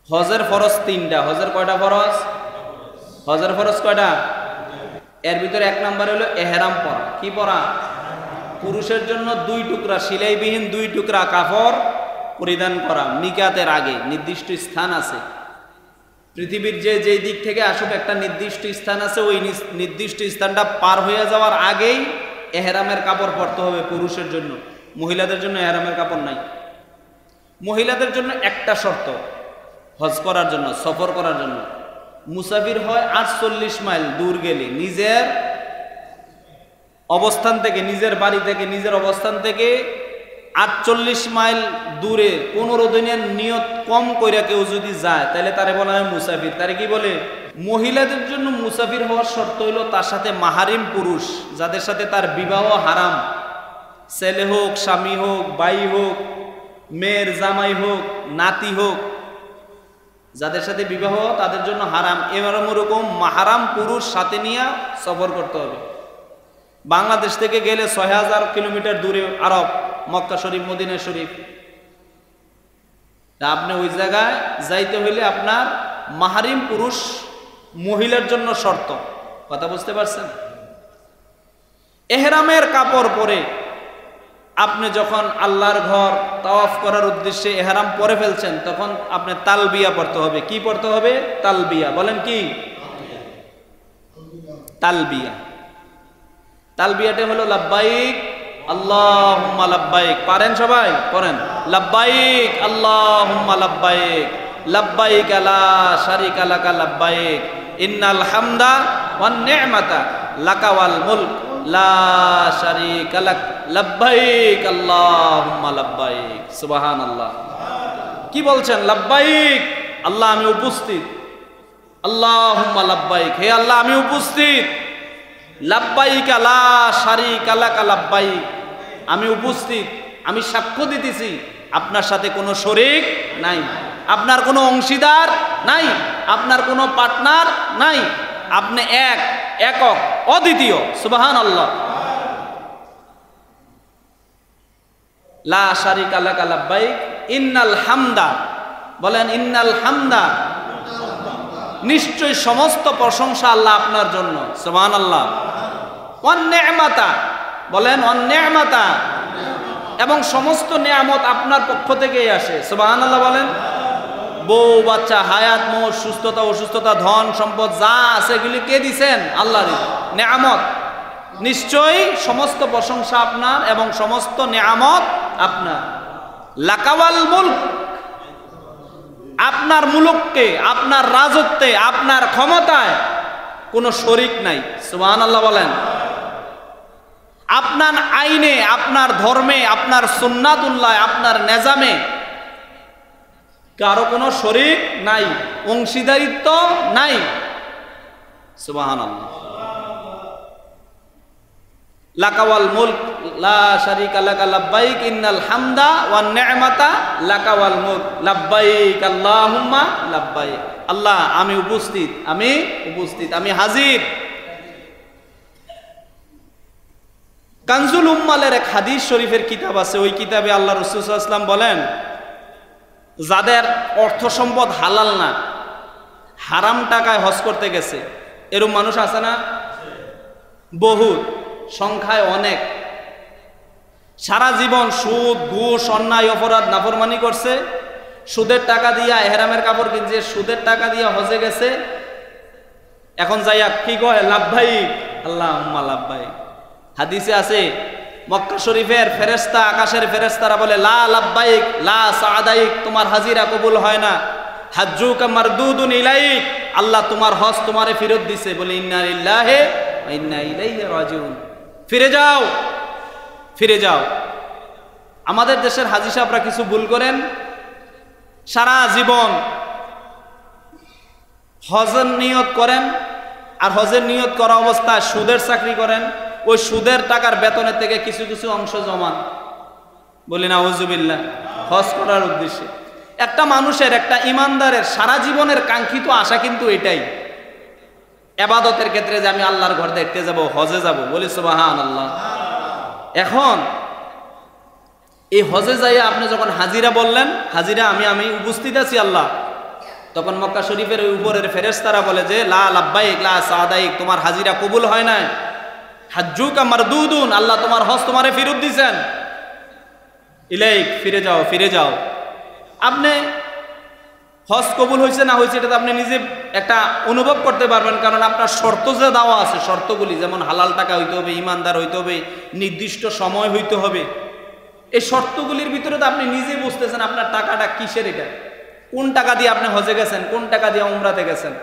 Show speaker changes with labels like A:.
A: হজের ফরজ তিনটা। হজের কয়টা ফরজ? হজের ফরজ কয়টা? এর ভিতরে এক নাম্বার হলো এহরাম পরা। কি পরা? পুরুষের জন্য 2 টুকরা সিলাইবিহীন 2 টুকরা কাপড় পরিধান করা মিকাতের আগে। নির্দিষ্ট স্থান আছে পৃথিবীর যে দিক থেকে আসুক, একটা নির্দিষ্ট স্থান আছে, ওই নির্দিষ্ট স্থানটা পার হয়ে যাওয়ার আগেই এহরামের কাপড় পরতে হবে পুরুষের জন্য। মহিলাদের জন্য এহরামের কাপড় নাই। মহিলাদের জন্য একটা শর্ত, হজ করার জন্য, সফর করার জন্য মুসাফির হয় 48 মাইল দূর গেলে নিজের অবস্থান থেকে, নিজের বাড়ি থেকে, নিজের অবস্থান থেকে 48 মাইল দূরে 15 দিনের নিয়ত কম কইরা কেউ যদি যায় তাহলে তারে বলা হয় মুসাফির। তারে কি বলে? মহিলাদের জন্য মুসাফির হওয়ার শর্ত হইল তার সাথে মাহারিম পুরুষ, যাদের সাথে তার বিবাহ হারাম, ছেলে হোক, স্বামী হোক, ভাই হোক, মেয়ের জামাই হোক, নাতি হোক, যাদের সাথে বিবাহ তাদের জন্য হারাম। এরকম মাহারাম পুরুষ সাথে নিয়ে সফর করতে হবে। বাংলাদেশ থেকে গেলে 6000 কিলোমিটার দূরে আরব, মক্কা শরীফ, মদিনা শরীফ। তা আপনি ওই জায়গায় যাইতে হইলে আপনার মাহারিম পুরুষ মহিলার জন্য শর্ত। কথা বুঝতে পারছেন? এহরামের কাপড় পরে আপনি যখন আল্লাহর ঘর তাওয়াফ করার উদ্দেশ্যে এহরাম পরে ফেলছেন, তখন আপনি তালবিয়া পড়তে হবে। কি পড়তে হবে? তালবিয়া। বলেন কি? তালবিয়া। তালবিয়াটা হলো লাব্বাইক আল্লাহুম্মা লাব্বাইক। পারেন সবাই? পড়েন লাব্বাইক আল্লাহুম্মা লাব্বাইক, লাব্বাইক লা শারিকা লাকা লাব্বাইক, ইন্নাল হামদা ওয়ান নি'মাতা লাকা ওয়াল মুলক লা শারিকা লাক, লাব্বাইক আল্লাহুম্মা লাব্বাইক। সুবহানাল্লাহ। কি বলছেন? লাব্বাইক, আল্লাহ আমি উপস্থিত। আল্লাহুম্মা লাব্বাইক, হে আল্লাহ আমি উপস্থিত। লাব্বাইক লা শারিকা লাকা লাব্বাইক, আমি উপস্থিত, আমি সাক্ষ্য দিতেছি আপনার সাথে কোনো শরীক নাই, আপনার কোনো অংশীদার নাই, আপনার কোনো পার্টনার নাই, আপনি একক, অদ্বিতীয়। সুবহানাল্লাহ। লা শারিকা লাকা লাব্বাইক, ইন্নাল হামদা, বলেন ইন্নাল হামদা, নিশ্চয় সমস্ত প্রশংসা আল্লাহ আপনার জন্য। সুবহানাল্লাহ। ওয়ান নি'মাতা, বলেন ওয়ান নি'মাতা, এবং সমস্ত নিয়ামত আপনার পক্ষ থেকেই আসে। সুবহানাল্লাহ বলেন। বউ, বাচ্চা, হায়াত, মৌত, সুস্থতা, অসুস্থতা, ধন সম্পদ যা আছে এগুলি কে দিছেন? আল্লাহ নিয়ামত। নিশ্চয়ই সমস্ত প্রশংসা আপনার এবং সমস্ত নিয়ামত আপনার। লাকাওয়াল মুলক, আপনার মুলুককে, আপনার রাজত্বে, আপনার ক্ষমতায় কোনো শরিক নাই। সুবহানাল্লাহ বলেন। আপনার আইনে, আপনার ধর্মে, আপনার সুন্নাতুল্লাহ, আপনার নিজামে কারো কোনো শরিক নাই, অংশীদারিত্ব নাই। সুবহানাল্লাহ। লাকাওয়াল মুলক লা শারিকা লাকা লাব্বাইক, ইন্নাল হামদা ওয়ান নি'মাতা লাকাওয়াল মুলক, লাব্বাইক আল্লাহুম্মা লাব্বাইক। আল্লাহ আমি উপস্থিত, আমি উপস্থিত, আমি হাজির। কানজুল উম্মালের এক হাদিস শরীফের কিতাব আছে, ওই কিতাবে আল্লাহ রাসূল সাল্লাল্লাহু আলাইহি ওয়াসাল্লাম বলেন, যাদের অর্থ সম্পদ হালাল না, হারাম টাকায় হজ করতে গেছে, এরকম মানুষ আছে না? বহুত, সংখ্যায় অনেক। সারা জীবন সুদ, ঘুষ, অন্যায়, অপরাধ, নাফরমানি করছে, সুদের টাকা দিয়া এহরামের কাপড় কিনছে, সুদের টাকা দিয়া হজে গেছে, এখন যাইয়া কি কয়? লাব্বাইক আল্লাহুম্মা লাব্বাইক। হাদিসে আছে মক্কা শরীফের ফেরেশতা, আকাশের ফেরেশতারা বলে লা লাব্বাইক লা সাআদাইক, তোমার হাজিরা কবুল হয় না। হাজ্জুকা মারদুদুন ইলাইক, আল্লাহ তোমার হজ তোমারে ফেরত দিছে। বলে ইন্না লিল্লাহি ওয়া ইন্না ইলাইহি রাজিউন। ফিরে যাও, ফিরে যাও। আমাদের দেশের হাজী সাহেবরা কিছু ভুল করেন, সারা জীবন হজের নিয়ত করেন, আর হজের নিয়ত করা অবস্থায় সুদের চাকরি করেন, ওই সুদের টাকার বেতনের থেকে কিছু কিছু অংশ জমান। বলি নাউযুবিল্লাহ, হজ করার উদ্দেশ্যে। একটা মানুষের, একটা ইমানদারের সারা জীবনের কাঙ্ক্ষিত আশা কিন্তু এটাই, ইবাদতের ক্ষেত্রে যে আমি আল্লাহর ঘর দেখতে যাব, হজে যাব। বলি সুবহানাল্লাহ। এখন এই হজে যাইয়া আপনি যখন হাজিরা বললেন, হাজিরা আমি উপস্থিত আছি আল্লাহ, তখন মক্কা শরীফের ওই উপরের ফেরেশতারা বলে যে লা লাব্বাইক লা সাদাইক, তোমার হাজিরা কবুল হয় নাই, হাজ্জুকা মারদুদুন, আল্লাহ তোমার হজ তোমারে ফেরত দিয়েছেন, ইলাইক, ফিরে যাও ফিরে যাও। আপনি হজ কবুল হয়েছে না হয়েছে এটা তো আপনি নিজে একটা অনুভব করতে পারবেন, কারণ আপনার শর্ত যে দেওয়া আছে, শর্তগুলি যেমন হালাল টাকা হইতে হবে, ইমানদার হইতে হবে, নির্দিষ্ট সময় হইতে হবে, এই শর্তগুলির ভিতরে তো আপনি নিজে বুঝতেছেন আপনার টাকাটা কিসের, এটা কোন টাকা দিয়ে আপনি হজে গেছেন, কোন টাকা দিয়ে উমরাতে গেছেন।